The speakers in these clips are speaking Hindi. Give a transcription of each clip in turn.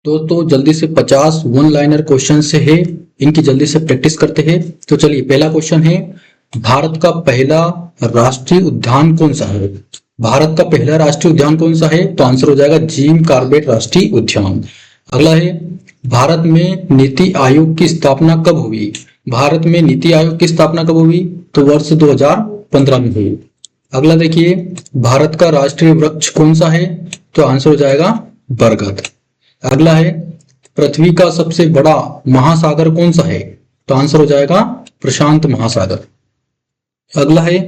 तो जल्दी से 50 वन लाइनर क्वेश्चन से है, इनकी जल्दी से प्रैक्टिस करते हैं। तो चलिए, पहला क्वेश्चन है, भारत का पहला राष्ट्रीय उद्यान कौन सा है? भारत का पहला राष्ट्रीय उद्यान कौन सा है? तो आंसर हो जाएगा जिम कॉर्बेट राष्ट्रीय उद्यान। अगला है, भारत में नीति आयोग की स्थापना कब हुई? भारत में नीति आयोग की स्थापना कब हुई? तो वर्ष 2015 में हुई। अगला देखिए, भारत का राष्ट्रीय वृक्ष कौन सा है? तो आंसर हो जाएगा बरगद। अगला है, पृथ्वी का सबसे बड़ा महासागर कौन सा है? तो आंसर हो जाएगा प्रशांत महासागर। अगला है,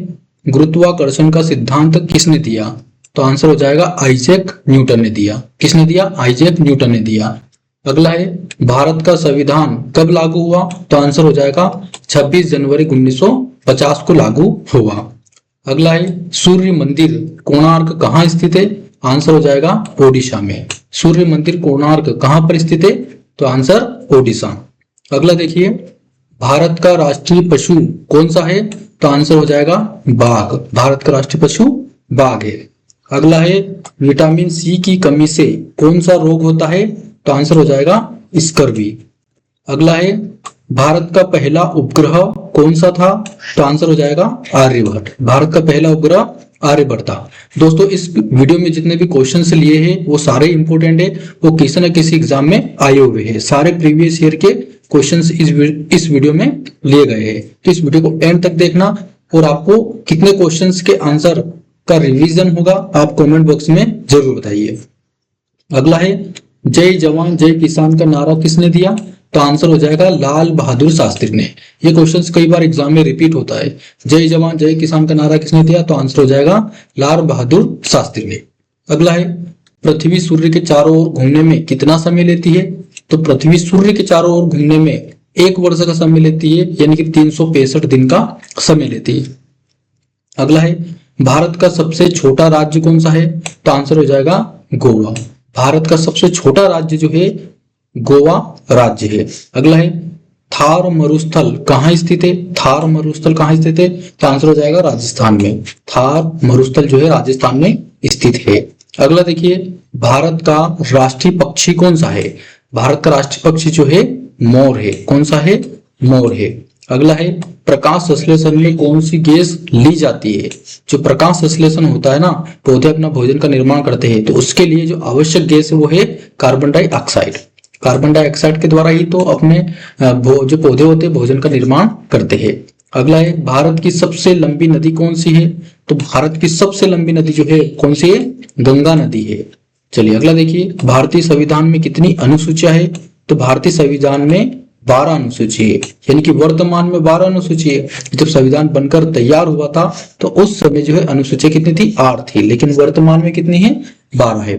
गुरुत्वाकर्षण का सिद्धांत किसने दिया? तो आंसर हो जाएगा आइजैक न्यूटन ने दिया। किसने दिया? आइजैक न्यूटन ने दिया। अगला है, भारत का संविधान कब लागू हुआ? तो आंसर हो जाएगा 26 जनवरी 1950 को लागू हुआ। अगला है, सूर्य मंदिर कोणार्क कहाँ स्थित है? आंसर हो जाएगा ओडिशा में। सूर्य मंदिर कोणार्क कहाँ पर स्थित है? तो आंसर ओडिशा। अगला देखिए, भारत का राष्ट्रीय पशु कौन सा है? तो आंसर हो जाएगा बाघ। भारत का राष्ट्रीय पशु बाघ है। अगला है, विटामिन सी की कमी से कौन सा रोग होता है? तो आंसर हो जाएगा स्कर्वी। अगला है, भारत का पहला उपग्रह कौन सा था? तो आंसर हो जाएगा आर्यभट्ट। भारत का पहला उपग्रह आर्यभट्ट था। दोस्तों, इस वीडियो में जितने भी क्वेश्चंस लिए हैं वो सारे इंपोर्टेंट है, वो किसी न किसी एग्जाम में आए हुए हैं। सारे प्रीवियस ईयर के क्वेश्चंस इस वीडियो में लिए गए हैं। तो इस वीडियो को एंड तक देखना, और आपको कितने क्वेश्चंस के आंसर का रिवीजन होगा आप कमेंट बॉक्स में जरूर बताइए। अगला है, जय जवान जय किसान का नारा किसने दिया? तो आंसर हो जाएगा लाल बहादुर शास्त्री ने। ये क्वेश्चंस कई बार एग्जाम में रिपीट होता है। जय जवान जय किसान का नारा किसने दिया? तो आंसर हो जाएगा लाल बहादुर शास्त्री ने। अगला है, पृथ्वी सूर्य के चारों ओर घूमने में कितना समय लेती है? तो पृथ्वी सूर्य के चारों ओर घूमने में 1 वर्ष का समय लेती है, यानी कि 365 दिन का समय लेती है। अगला है, भारत का सबसे छोटा राज्य कौन सा है? तो आंसर हो जाएगा गोवा। भारत का सबसे छोटा राज्य जो है गोवा राज्य है। अगला है, थार मरुस्थल कहाँ स्थित है? थार मरुस्थल कहाँ स्थित है? तो आंसर हो जाएगा राजस्थान में। थार मरुस्थल जो है राजस्थान में स्थित है। अगला देखिए, भारत का राष्ट्रीय पक्षी कौन सा है? भारत का राष्ट्रीय पक्षी जो है मोर है। कौन सा है? मोर है। अगला है, प्रकाश संश्लेषण में कौन सी गैस ली जाती है? जो प्रकाश संश्लेषण होता है ना, पौधे अपना भोजन का निर्माण करते हैं, तो उसके लिए जो आवश्यक गैस है वो है कार्बन डाइऑक्साइड। कार्बन डाइऑक्साइड के द्वारा ही तो अपने जो पौधे होते हैं भोजन का निर्माण करते हैं। अगला है, भारत की सबसे लंबी नदी कौन सी है? तो भारत की सबसे लंबी नदी जो है कौन सी है? गंगा नदी है। चलिए अगला देखिए, भारतीय संविधान में कितनी अनुसूचियां है? तो भारतीय संविधान में 12 अनुसूची है, यानी कि वर्तमान में 12 अनुसूची है। जब संविधान बनकर तैयार हुआ था तो उस समय जो है अनुसूची कितनी थी? 8 थी, लेकिन वर्तमान में कितनी है? 12 है।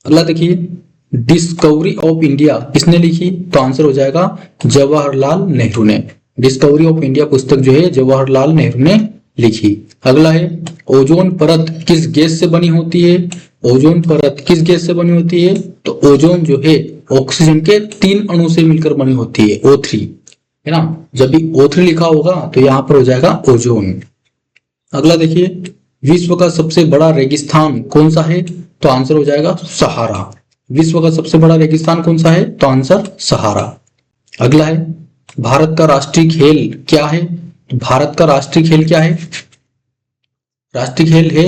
अगला देखिए, डिस्कवरी ऑफ इंडिया किसने लिखी? तो आंसर हो जाएगा जवाहरलाल नेहरू ने। डिस्कवरी ऑफ इंडिया पुस्तक जो है जवाहरलाल नेहरू ने लिखी। अगला है, ओजोन परत किस गैस से बनी होती है? ओजोन परत किस गैस से बनी होती है? तो ओजोन जो है ऑक्सीजन के 3 अणु से मिलकर बनी होती है, O3 है ना। जब भी O3 लिखा होगा तो यहां पर हो जाएगा ओजोन। अगला देखिए, विश्व का सबसे बड़ा रेगिस्तान कौन सा है? तो आंसर हो जाएगा सहारा। विश्व का सबसे बड़ा रेगिस्तान कौन सा है? तो आंसर सहारा। अगला है, भारत का राष्ट्रीय खेल क्या है? तो भारत का राष्ट्रीय खेल क्या है? राष्ट्रीय खेल है,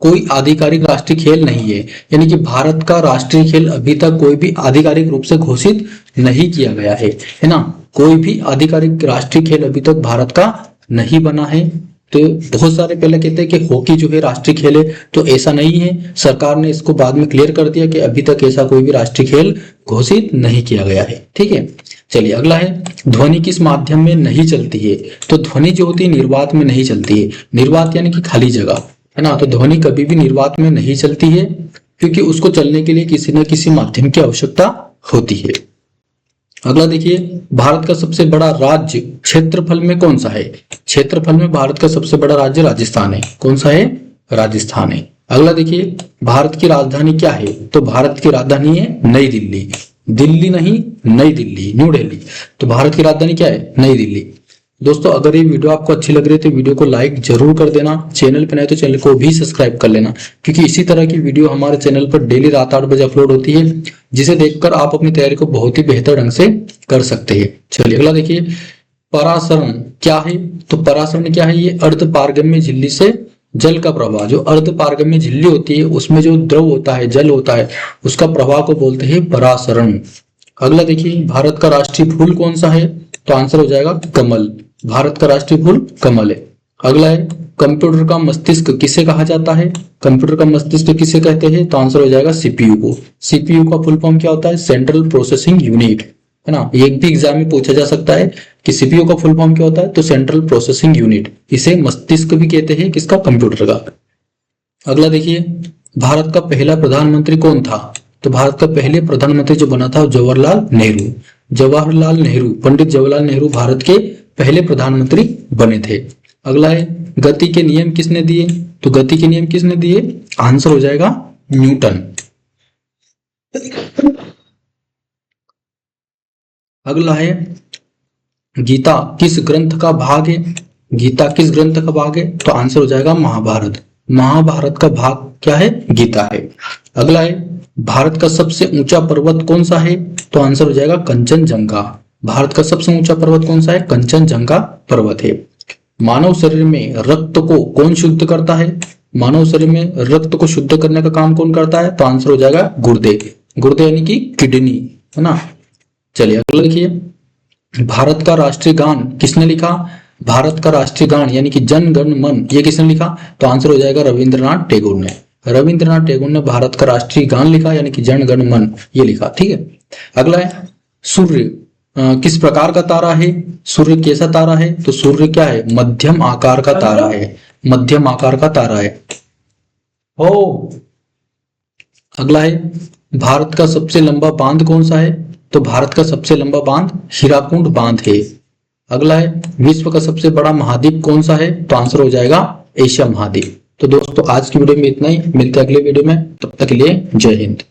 कोई आधिकारिक राष्ट्रीय खेल नहीं है, यानी कि भारत का राष्ट्रीय खेल अभी तक कोई भी आधिकारिक रूप से घोषित नहीं किया गया है ना। कोई भी आधिकारिक राष्ट्रीय खेल अभी तक भारत का नहीं बना है। तो बहुत सारे पहले कहते हैं कि हॉकी जो है राष्ट्रीय खेल है, तो ऐसा नहीं है। सरकार ने इसको बाद में क्लियर कर दिया कि अभी तक ऐसा कोई भी राष्ट्रीय खेल घोषित नहीं किया गया है। ठीक है, चलिए अगला है, ध्वनि किस माध्यम में नहीं चलती है? तो ध्वनि जो होती है निर्वात में नहीं चलती है। निर्वात यानी कि खाली जगह है ना। तो ध्वनि कभी भी निर्वात में नहीं चलती है, क्योंकि उसको चलने के लिए किसी न किसी माध्यम की आवश्यकता होती है। अगला देखिए, भारत का सबसे बड़ा राज्य क्षेत्रफल में कौन सा है? क्षेत्रफल में भारत का सबसे बड़ा राज्य राजस्थान है। कौन सा है? राजस्थान है। अगला देखिए, भारत की राजधानी क्या है? तो भारत की राजधानी है नई दिल्ली। दिल्ली नहीं, नई दिल्ली, न्यू दिल्ली। तो भारत की राजधानी क्या है? नई दिल्ली। दोस्तों, अगर ये वीडियो आपको अच्छी लग रही है तो वीडियो को लाइक जरूर कर देना। चैनल पे नए तो चैनल को भी सब्सक्राइब कर लेना, क्योंकि इसी तरह की वीडियो हमारे चैनल पर डेली रात 8 बजे अपलोड होती है। जिसे देखकर आप अपनी तैयारी को बहुत ही बेहतर ढंग से कर सकते हैं। चलिए अगला देखिए, परासरण क्या है? तो परासरण क्या है? ये अर्ध पारगम्य झिल्ली से जल का प्रवाह, जो अर्ध पारगम्य झिल्ली होती है उसमें जो द्रव होता है, जल होता है, उसका प्रवाह को बोलते हैं परासरण। अगला देखिए, भारत का राष्ट्रीय फूल कौन सा है? तो आंसर हो जाएगा कमल। भारत का राष्ट्रीय फूल कमल है। अगला है, कंप्यूटर का मस्तिष्क किसे कहा जाता है? कंप्यूटर का मस्तिष्क किसे कहते हैं? तो आंसर हो जाएगा सीपीयू को। सीपीयू का फुल फॉर्म क्या होता है? सेंट्रल प्रोसेसिंग यूनिट, है ना। ये भी एग्जाम में पूछा जा सकता है कि सीपीयू का फुल फॉर्म क्या होता है? तो सेंट्रल प्रोसेसिंग यूनिट। इसे मस्तिष्क भी कहते हैं, किसका? कंप्यूटर का। अगला देखिए, भारत का पहला प्रधानमंत्री कौन था? तो भारत का पहले प्रधानमंत्री जो बना था जवाहरलाल नेहरू। जवाहरलाल नेहरू, पंडित जवाहरलाल नेहरू भारत के पहले प्रधानमंत्री बने थे। अगला है, गति के नियम किसने दिए? तो गति के नियम किसने दिए? आंसर हो जाएगा न्यूटन। अगला है, गीता किस ग्रंथ का भाग है? गीता किस ग्रंथ का भाग है? तो आंसर हो जाएगा महाभारत। महाभारत का भाग क्या है? गीता है। अगला है, भारत का सबसे ऊंचा पर्वत कौन सा है? तो आंसर हो जाएगा कंचनजंगा। भारत का सबसे ऊंचा पर्वत कौन सा है? कंचनजंगा पर्वत है। मानव शरीर में रक्त को कौन शुद्ध करता है? मानव शरीर में रक्त को शुद्ध करने का काम कौन करता है? तो आंसर हो जाएगा गुर्दे। गुर्दे यानी कि किडनी, है ना। चलिए अगला देखिए, भारत का राष्ट्रीय गान किसने लिखा? भारत का राष्ट्रीय गान यानी कि जन गण मन, ये किसने लिखा? तो आंसर हो जाएगा रविंद्रनाथ टैगोर ने। रविंद्रनाथ टैगोर ने भारत का राष्ट्रीय गान लिखा, यानी कि जन गण मन, ये लिखा। ठीक है। अगला है, सूर्य किस प्रकार का तारा है? सूर्य कैसा तारा है? तो सूर्य क्या है? मध्यम आकार का तारा है। मध्यम आकार का तारा है। ओ अगला है, भारत का सबसे लंबा बांध कौन सा है? तो भारत का सबसे लंबा बांध हीराकुंड बांध है। अगला है, विश्व का सबसे बड़ा महाद्वीप कौन सा है? तो आंसर हो जाएगा एशिया महाद्वीप। तो दोस्तों आज की वीडियो में इतना ही, मिलते हैं अगले वीडियो में, तब तक के लिए जय हिंद।